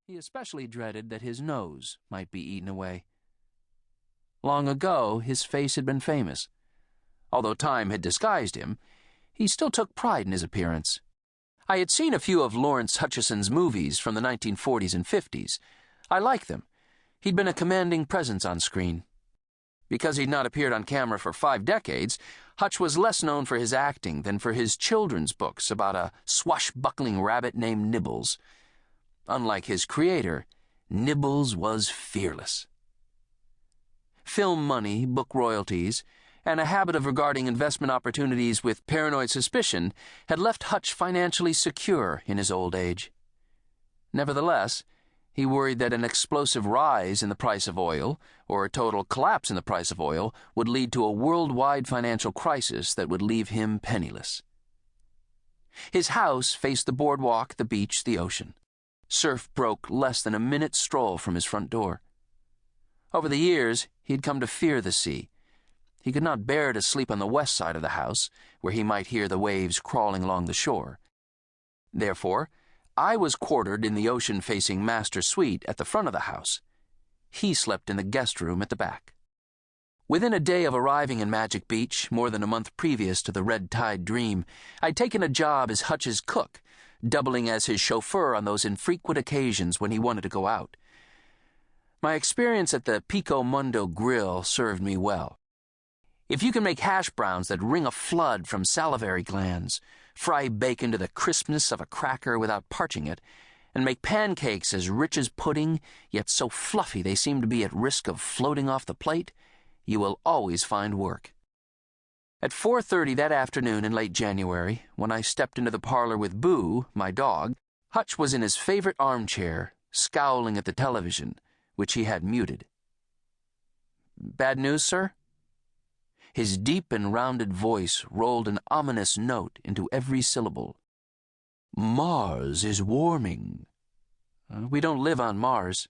He especially dreaded that his nose might be eaten away. Long ago, his face had been famous. Although time had disguised him, he still took pride in his appearance. I had seen a few of Lawrence Hutchison's movies from the 1940s and 50s. I liked them. He'd been a commanding presence on screen. Because he'd not appeared on camera for 5 decades, Hutch was less known for his acting than for his children's books about a swashbuckling rabbit named Nibbles. Unlike his creator, Nibbles was fearless. Film money, book royalties, and a habit of regarding investment opportunities with paranoid suspicion had left Hutch financially secure in his old age. Nevertheless, he worried that an explosive rise in the price of oil, or a total collapse in the price of oil, would lead to a worldwide financial crisis that would leave him penniless. His house faced the boardwalk, the beach, the ocean. Surf broke less than a minute's stroll from his front door. Over the years, he had come to fear the sea. He could not bear to sleep on the west side of the house, where he might hear the waves crawling along the shore. Therefore, I was quartered in the ocean-facing master suite at the front of the house. He slept in the guest room at the back. Within a day of arriving in Magic Beach, more than a month previous to the red tide dream, I'd taken a job as Hutch's cook, doubling as his chauffeur on those infrequent occasions when he wanted to go out. My experience at the Pico Mundo Grill served me well. If you can make hash browns that wring a flood from salivary glands, fry bacon to the crispness of a cracker without parching it, and make pancakes as rich as pudding, yet so fluffy they seem to be at risk of floating off the plate, you will always find work. At 4:30 that afternoon in late January, when I stepped into the parlor with Boo, my dog, Hutch was in his favorite armchair, scowling at the television, which he had muted. "Bad news, sir?" His deep and rounded voice rolled an ominous note into every syllable. "Mars is warming." "We don't live on Mars."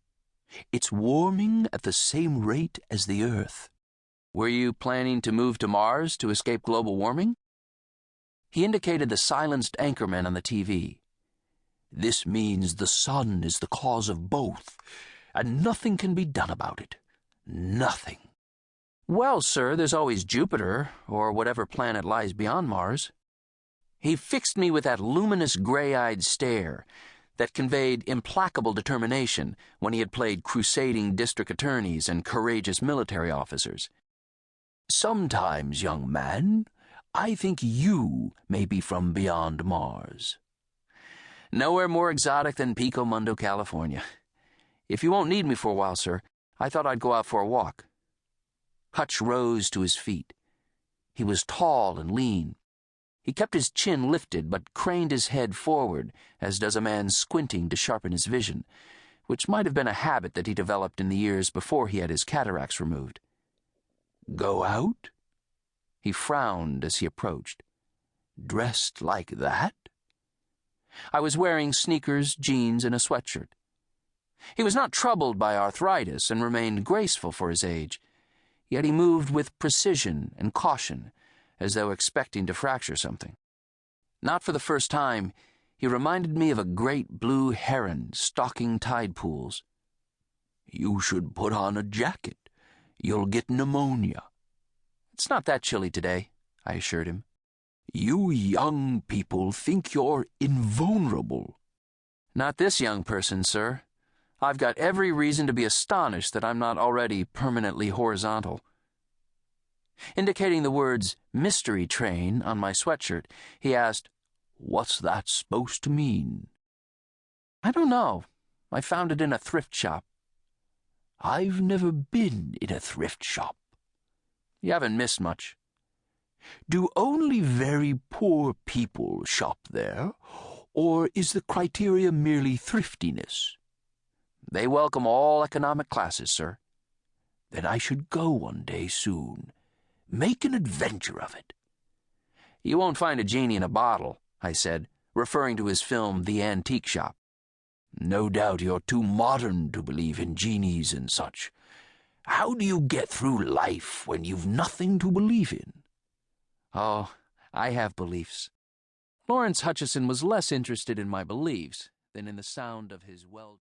"It's warming at the same rate as the Earth." "Were you planning to move to Mars to escape global warming?" He indicated the silenced anchorman on the TV. "This means the sun is the cause of both, and nothing can be done about it. Nothing." "Well, sir, there's always Jupiter, or whatever planet lies beyond Mars." He fixed me with that luminous gray-eyed stare that conveyed implacable determination when he had played crusading district attorneys and courageous military officers. "Sometimes, young man, I think you may be from beyond Mars." "Nowhere more exotic than Pico Mundo, California. If you won't need me for a while, sir, I thought I'd go out for a walk." Hutch rose to his feet. He was tall and lean. He kept his chin lifted but craned his head forward, as does a man squinting to sharpen his vision, which might have been a habit that he developed in the years before he had his cataracts removed. "Go out?" He frowned as he approached. "Dressed like that?" I was wearing sneakers, jeans, and a sweatshirt. He was not troubled by arthritis and remained graceful for his age. Yet he moved with precision and caution, as though expecting to fracture something. Not for the first time, he reminded me of a great blue heron stalking tide pools. "You should put on a jacket. You'll get pneumonia." "It's not that chilly today," I assured him. "You young people think you're invulnerable." "Not this young person, sir. I've got every reason to be astonished that I'm not already permanently horizontal." Indicating the words "mystery train" on my sweatshirt, he asked, "What's that supposed to mean?" "I don't know. I found it in a thrift shop." "I've never been in a thrift shop." "You haven't missed much." "Do only very poor people shop there, or is the criteria merely thriftiness?" "They welcome all economic classes, sir." "Then I should go one day soon. Make an adventure of it." "You won't find a genie in a bottle," I said, referring to his film The Antique Shop. "No doubt you're too modern to believe in genies and such. How do you get through life when you've nothing to believe in?" "Oh, I have beliefs." Lawrence Hutchison was less interested in my beliefs than in the sound of his well